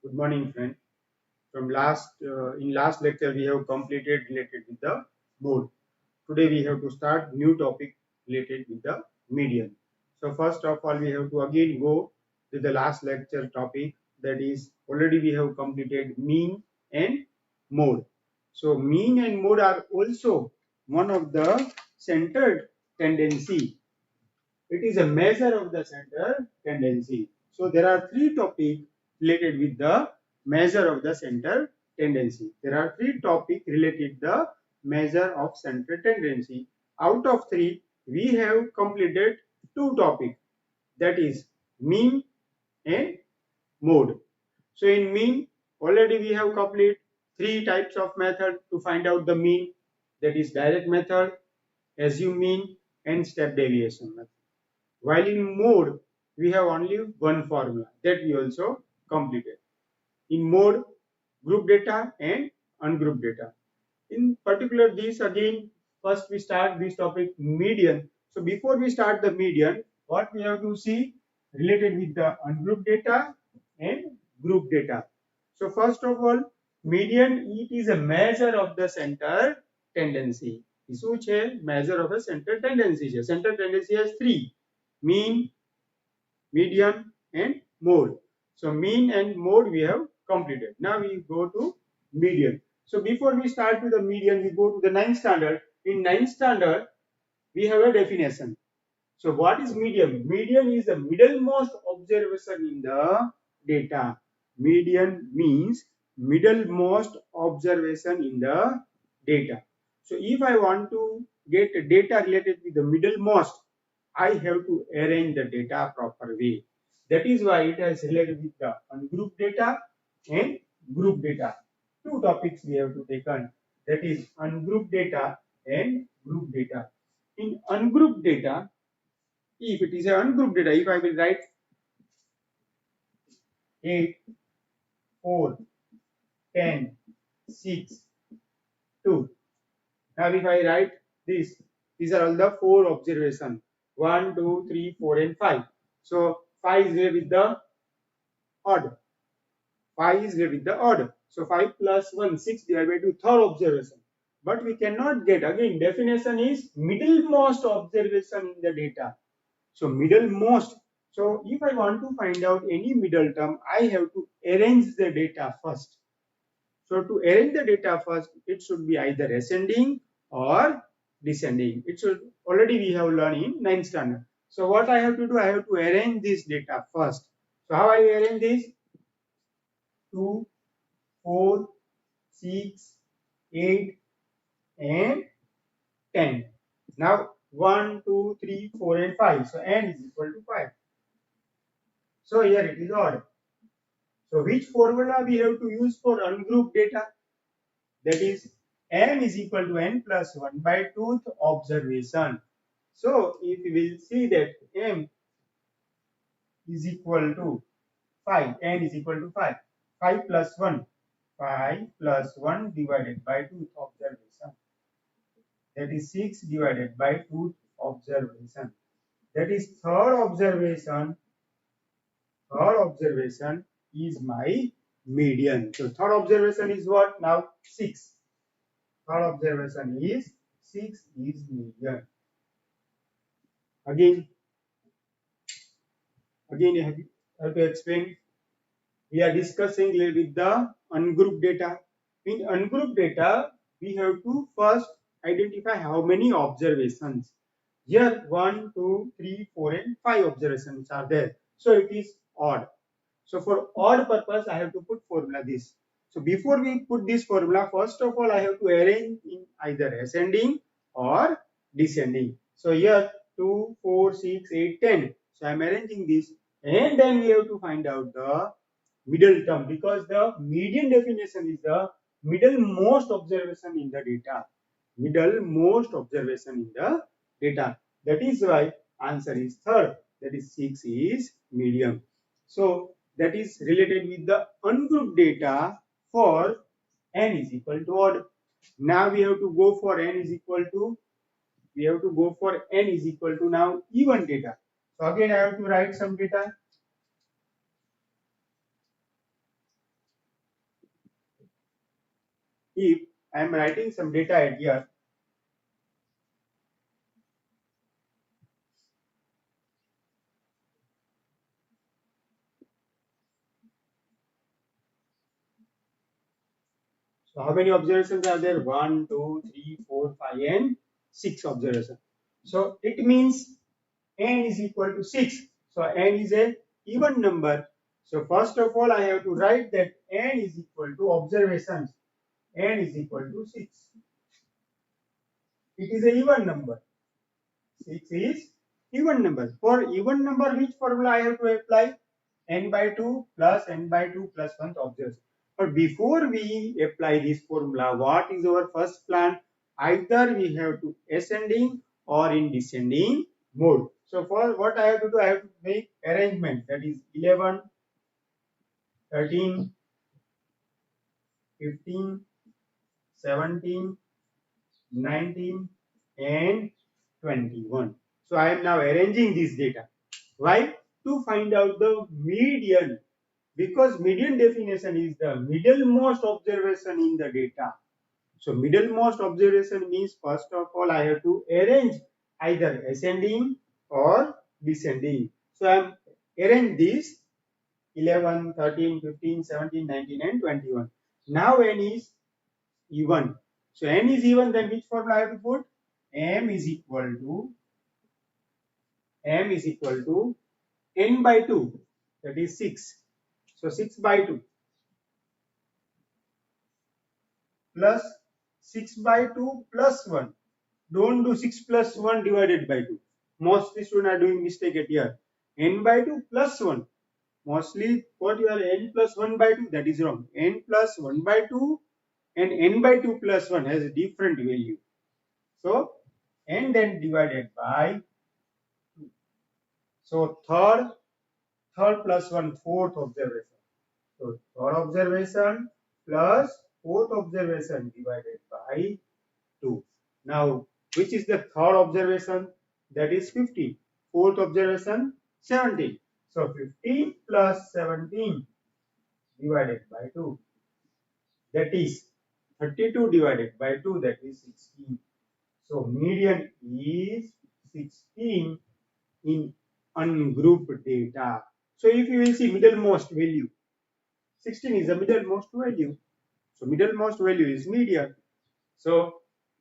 Good morning, friend. From last lecture we have completed related with the mode. Today we have to start new topic related with the median. So first of all we have to again go to the last lecture topic, that is already we have completed mean and mode. So mean and mode are also one of the centered tendency. It is a measure of the center tendency. So there are three topics related with the measure of the center tendency. There are three topics related the measure of center tendency. Out of three, we have completed two topics, that is mean and mode. So in mean, already we have completed three types of method to find out the mean, that is direct method, assume mean and step deviation method. While in mode, we have only one formula that we also completed. In mode, group data and ungrouped data. In particular, this again, first we start this topic median. So before we start the median, what we have to see related with the ungrouped data and group data. So first of all, median, it is a measure of the center tendency. શું છે measure of a center tendency છે. Center tendency has three: mean, median and mode. So mean and mode we have completed. Now we go to median. So before we start to the median, we go to the ninth standard. In ninth standard, we have a definition. So what is median? Median is the middlemost observation in the data. Median means middlemost observation in the data. So if I want to get data related with the middlemost, I have to arrange the data proper way. That is why it has related with the ungrouped data and group data. Two topics we have to take on. That is ungrouped data and group data. In ungrouped data, if it is an ungrouped data, if I will write 8, 4, 10, 6, 2. Now if I write this, these are all the four observations. 1, 2, 3, 4 and 5. So 5 is there with the odd. 5 is there with the odd. So 5 plus 1, 6 divided by 2, third observation. But we cannot get, again definition is middlemost observation in the data. So middlemost. So if I want to find out any middle term, I have to arrange the data first. So to arrange the data first, it should be either ascending or descending. It should already we have learned in 9th standard. So what I have to do, I have to arrange this data first. So how I arrange this? 2, 4, 6, 8 and 10. Now 1, 2, 3, 4 and 5. So n is equal to 5. So here it is odd. So which formula we have to use for ungrouped data? That is m is equal to n plus 1 by 2th observation. So if we will see that m is equal to 5, n is equal to 5. 5 plus 1. 5 plus 1 divided by 2th observation. That is 6 divided by 2th observation. That is third observation. Third observation is my median. So third observation is what? Now 6. Third observation is 6 is median. Again I have to explain. We are discussing with the ungrouped data. In ungrouped data, we have to first identify how many observations. Here 1, 2, 3, 4 and 5 observations are there. So it is odd. So for odd purpose, I have to put formula this. So before we put this formula, first of all, I have to arrange in either ascending or descending. So here 2, 4, 6, 8, 10. So I am arranging this, and then we have to find out the middle term, because the median definition is the middlemost observation in the data. Middlemost observation in the data. That is why answer is third. That is 6 is median. So that is related with the ungrouped data for n is equal to odd. Now we have to go for n is equal to, now even data. So again I have to write some data. if I am writing some data at here, so how many observations are there? 1, 2, 3, 4, 5, and 6 observations. So it means n is equal to 6. So n is a even number. So first of all, I have to write that n is equal to observations. N is equal to 6. It is a even number. 6 is even number. For even number, which formula I have to apply? N by 2 plus n by 2 plus 1 observation. But before we apply this formula, what is our first plan? Either we have to ascending or in descending mode. So for what I have to do, I have to make arrangement, that is 11, 13, 15, 17, 19 and 21. So I am now arranging this data. Why? To find out the median, because median definition is the middlemost observation in the data. So middlemost observation means first of all I have to arrange either ascending or descending. So I am arrange this 11, 13, 15, 17, 19 and 21. Now n is even. So n is even, then which formula I have to put? m is equal to n by 2, that is 6. So 6 by 2 plus 6 by 2 plus 1. Don't do 6 plus 1 divided by 2. Mostly students are doing mistake at here. N by 2 plus 1. Mostly what you are n plus 1 by 2, that is wrong. N plus 1 by 2 and n by 2 plus 1 has a different value. So n then divided by 2. So third plus 1, fourth observation. So third observation plus fourth observation divided by 2. Now, which is the third observation? That is 15. Fourth observation 17. So 15 plus 17 divided by 2. That is 32 divided by 2. That is 16. So median is 16 in ungrouped data. So if you will see middlemost value, 16 is the middlemost value. So middlemost value is median. So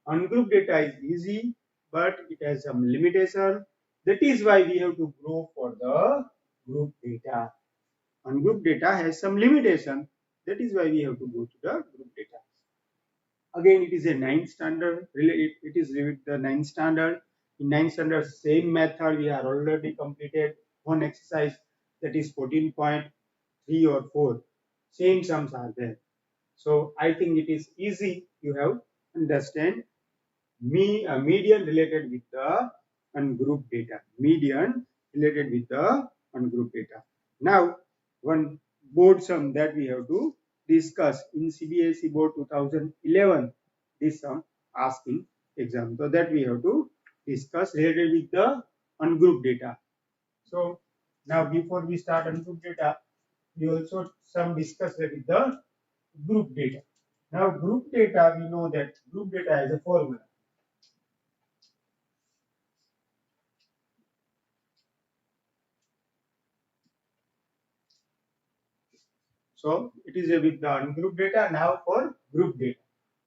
ungrouped data is easy, but it has some limitation. That is why we have to go for the group data. Ungrouped data has some limitation. That is why we have to go to the group data. Again, it is a 9th standard. It is with the 9th standard. In 9th standard, same method we are already completed one exercise, that is 14.3 or 4. Same sums are there. So I think it is easy. You have understand median related with the ungrouped data. Median related with the ungrouped data. Now, one board sum that we have to discuss in CBSE board 2011. This sum asked in exam. So that we have to discuss related with the ungrouped data. So now before we start ungrouped data, we also some discuss with the group data. Now group data, we know that group data has a formula. So it is with the ungrouped data. Now for group data.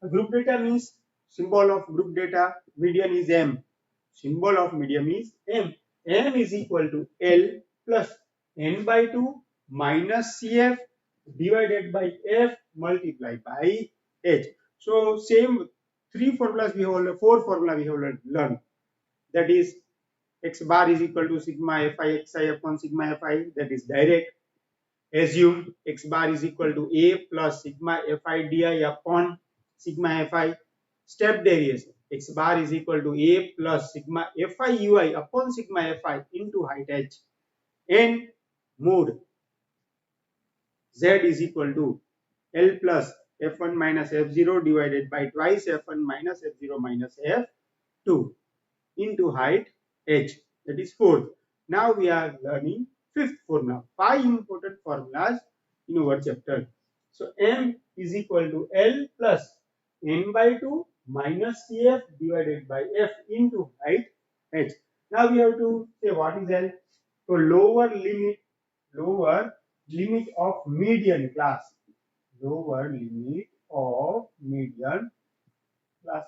Group data means symbol of group data. Median is M. Symbol of median is M. M is equal to L plus N by 2 minus CF divided by F multiplied by H. So same four formula we have learned. That is X bar is equal to sigma Fi Xi upon sigma Fi. That is direct. Assume X bar is equal to A plus sigma Fi di upon sigma Fi. Step derivation. X bar is equal to A plus sigma Fi ui upon sigma Fi into height h. And mode Z is equal to L plus F1 minus F0 divided by twice F1 minus F0 minus F2 into height h. That is fourth. Now we are learning fifth formula. 5 important formulas in our chapter. So M is equal to L plus n by 2 minus Cf divided by f into height h. Now we have to say what is L. So lower limit of median class. Lower limit of median class.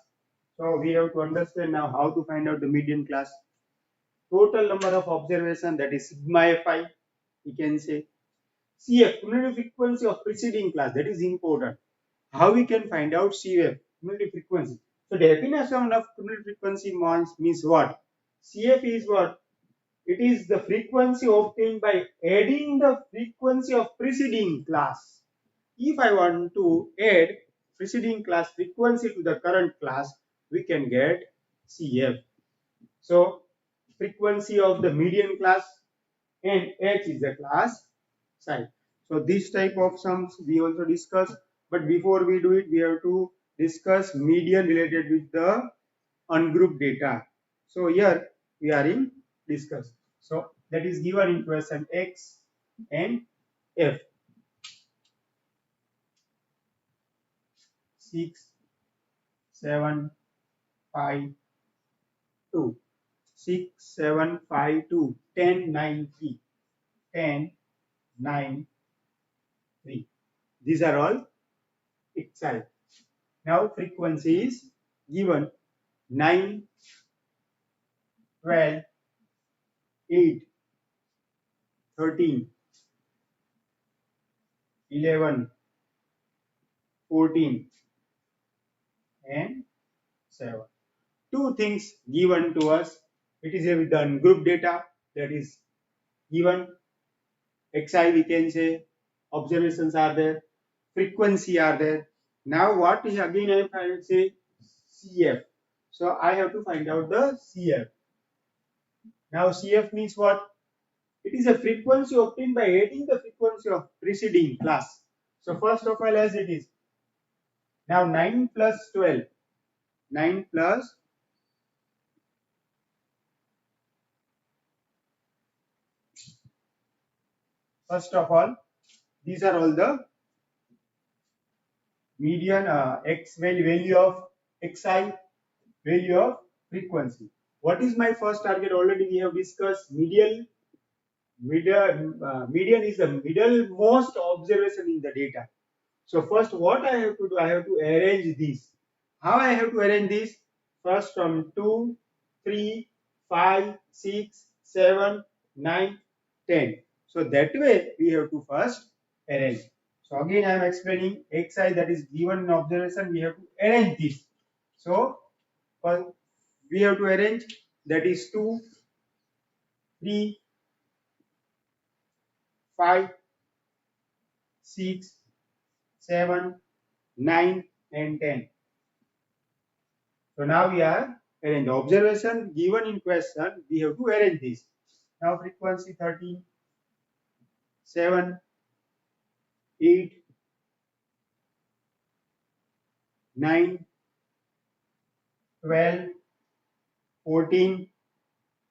So we have to understand now how to find out the median class. Total number of observation, that is sigma fi, we can say. Cf, cumulative frequency of preceding class, that is important. How we can find out Cf, cumulative frequency? So definition of cumulative frequency means what? Cf is what? It is the frequency obtained by adding the frequency of preceding class. If I want to add preceding class frequency to the current class, we can get Cf. So frequency of the median class and h is the class size. So this type of sums we also discuss, but before we do it, we have to discuss median related with the ungrouped data. So here we are in discuss. So that is given in question X and F. 6, 7, 5, 2. 6, 7, 5, 2. 10, 9, 3. 10, 9, 3. These are all excited. Now frequency is given 9, 12, 8, 13, 11, 14 and 7. Two things given to us. It is with the ungrouped data, that is given xi, we can say observations are there, frequency are there. Now what is again I will say Cf. So I have to find out the Cf. Now Cf means what? It is a frequency obtained by adding the frequency of preceding class. So first of all, as it is. Now 9 plus 12. 9 plus first of all, these are all the median x value of xi, value of frequency. What is my first target? Already we have discussed median is the middlemost observation in the data. So first what I have to do, I have to arrange this. How I have to arrange this? First from 2, 3, 5, 6, 7, 9, 10. So that way we have to first arrange. So again I am explaining xi, that is given in observation, we have to arrange this. So first we have to arrange, that is 2, 3, 5, 6, 7, 9 and 10. So now we are arrange the observation given in question, we have to arrange this. Now frequency 13, 7, 8, 9, 12, 14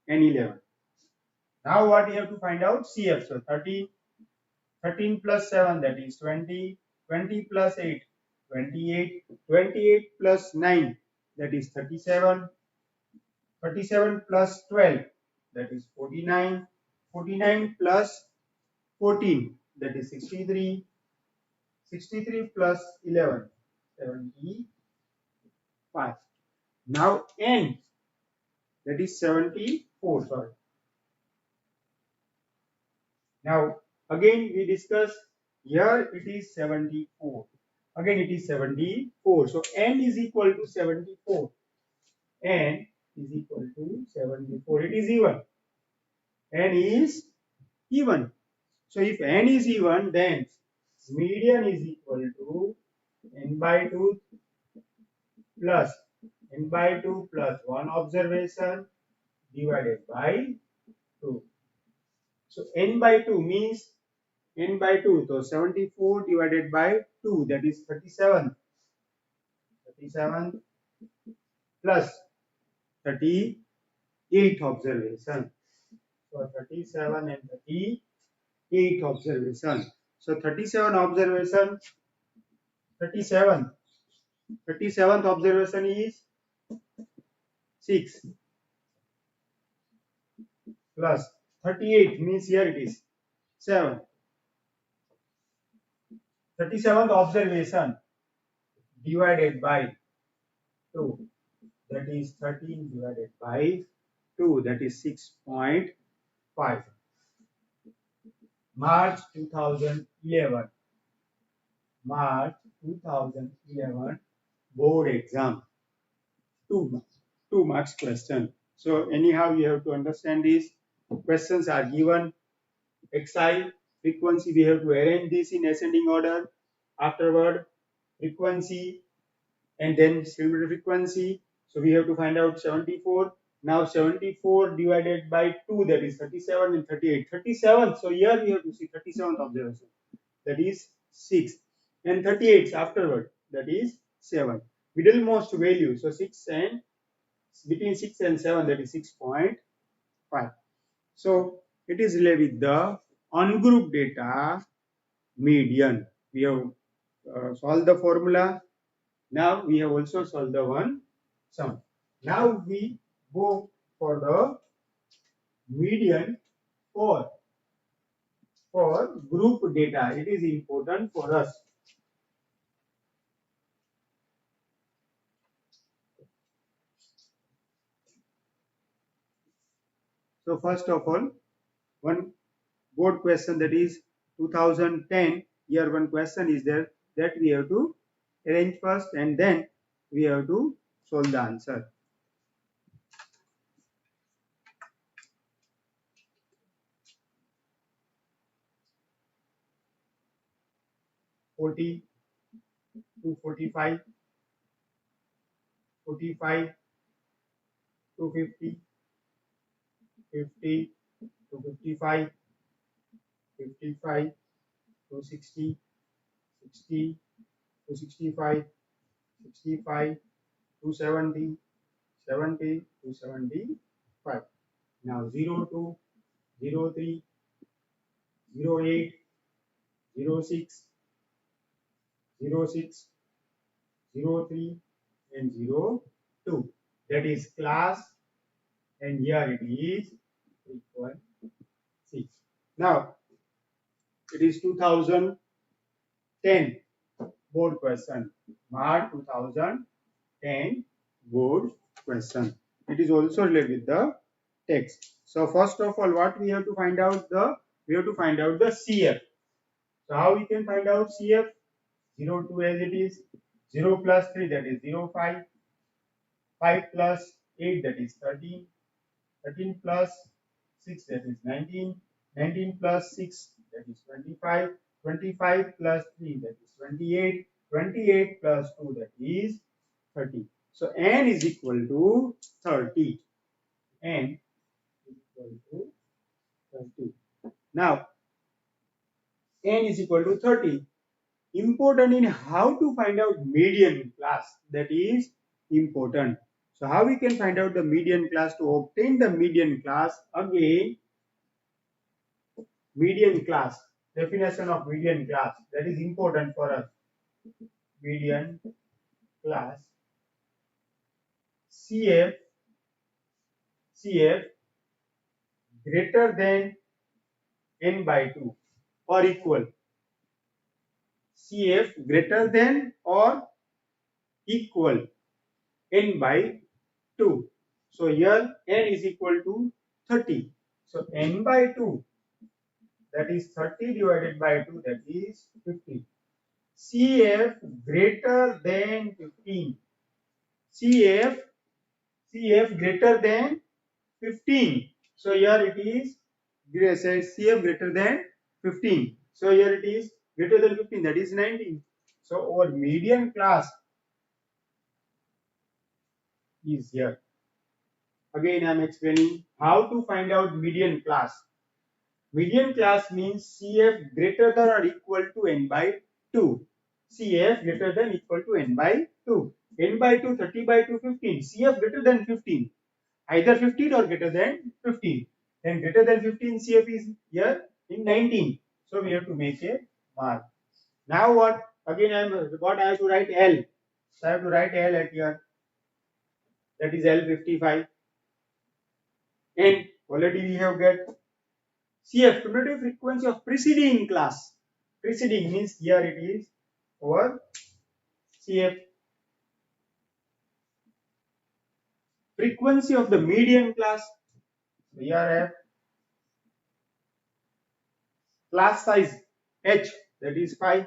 and 11. Now what we have to find out? Cf. So 13 plus 7, that is 20, 20 plus 8, 28, 28 plus 9, that is 37, 37 plus 12, that is 49, 49 plus 14, that is 63, 63 plus 11, 75. Now n, that is 74, sorry. Now again we discuss, here it is 74. Again it is 74. So n is equal to 74. N is equal to 74. It is even. N is even. So if n is even, then median is equal to n by 2 plus n by 2 plus 1 observation divided by 2. So n by 2 means n by 2. So 74 divided by 2, that is 37. 37 plus 38 observation. So 37 and 38 observation. So 37 observation, 37 37th observation is 6 plus 38 means here it is 7. 37th observation divided by 2, that is 13 divided by 2, that is 6.5. March 2011. March 2011 board exam. 2 marks question. So anyhow you have to understand these questions are given. Xi frequency, we have to arrange this in ascending order. Afterward frequency and then similar frequency. So we have to find out 74. Now 74 divided by 2, that is 37, and 38. 37. So here we have to see 37th observation, that is 6, and 38 afterward, that is 7. Middlemost value, so 6 and between 6 and 7, that is 6.5. So it is related with the ungrouped data median. We have solved the formula. Now we have also solved the one sum. Now we go for the median for group data. It is important for us. So first of all, one board question, that is 2010 year one question is there, that we have to arrange first and then we have to solve the answer. 40 to 45, 45 to 50, 50 to 55, 55 to 60, 60 to 65, 65 to 70, 70 to 75. Now 0 to 03, 08, 06, 06, 03 and 02. That is class, and here it is frequency. Now it is 2010 board question. March 2010 board question. It is also related with the text. So first of all, what we have to find out the CF. So how we can find out CF? 02 as it is, 0 plus 3, that is 05, 5 plus 8, that is 13, 13 plus 6, that is 19, 19 plus 6, that is 25, 25 plus 3, that is 28, 28 plus 2, that is 30. So n is equal to 30. N is equal to 30. Now n is equal to 30. Important in how to find out median class, that is important. So how we can find out the median class? To obtain the median class, again median class, definition of median class, that is important for us. Median class, CF greater than n by 2 or equal. CF greater than or equal n by 2. So here n is equal to 30. So n by 2, that is 30 divided by 2, that is 50. CF greater than 15. CF greater than 15. So here it is CF greater than 15. So here it is greater than 15, that is 19. So our median class is here. Again I am explaining how to find out median class. Median class means CF greater than or equal to n by 2. CF greater than equal to n by 2. N by 2, 30 by 2, 15. CF greater than 15. Either 15 or greater than 15. Then greater than 15 CF is here in 19. So we have to make a mark. Now what? Again I have to write L. So I have to write L at here. That is L55. And already we have get CF, cumulative frequency of preceding class. Preceding means here it is over CF. Frequency of the median class. So here I have class size H, that is 5.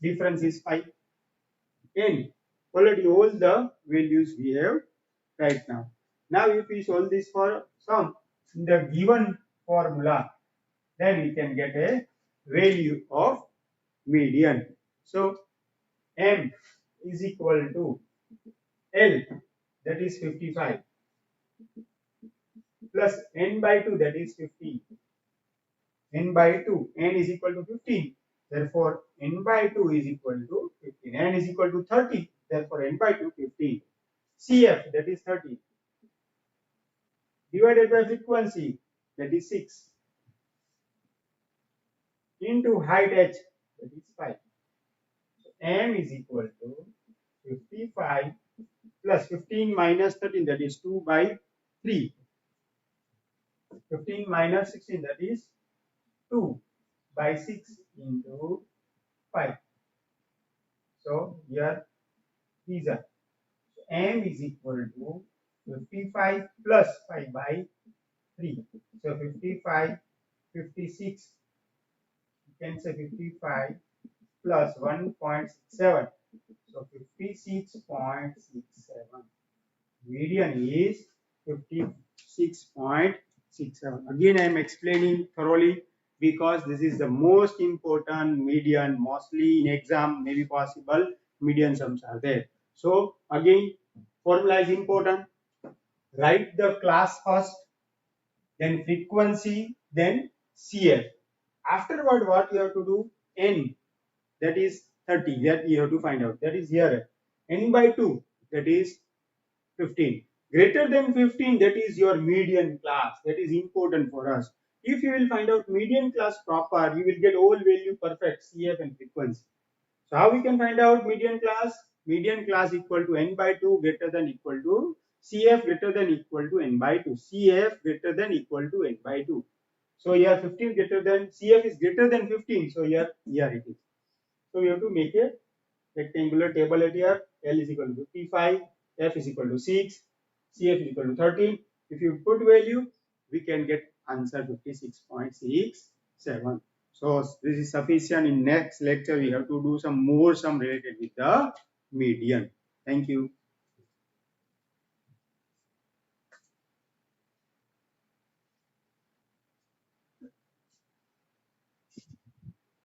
Difference is 5. N, already all the values we have right now. Now if we solve this for sum in the given formula, then we can get a value of median. So M is equal to L, that is 55, plus N by 2, that is 15. N by 2, N is equal to 15. Therefore, N by 2 is equal to 15. N is equal to 30. Therefore, N by 2, 15. CF, that is 30. Divided by frequency, that is 6. Into height H, that is 5. So, M is equal to 55 plus 15 minus 13, that is 2 by 3. 15 minus 16, that is 2 by 6 into 5. So here these are. So M is equal to 55 plus 5 by 3. So 55, 56. You can say 55 plus 1.67. So 56.67. Median is 56.67. Again, I am explaining thoroughly because this is the most important median. Mostly in exam, maybe possible median sums are there. So again, formula is important. Write the class first, then frequency, then CF. Afterward, what you have to do? N, that is 30, that you have to find out. That is here. N by 2, that is 15. Greater than 15, that is your median class. That is important for us. If you will find out median class proper, you will get all value perfect, CF and frequency. So how we can find out median class? Median class equal to N by 2 greater than equal to CF greater than equal to N by 2. CF greater than equal to N by 2. So here 15 greater than, CF is greater than 15. So here it is. So we have to make a rectangular table at here. L is equal to 55, F is equal to 6, CF is equal to 13. If you put value, we can get answer 56.67. So this is sufficient. In next lecture, we have to do some more sum related with the median. Thank you.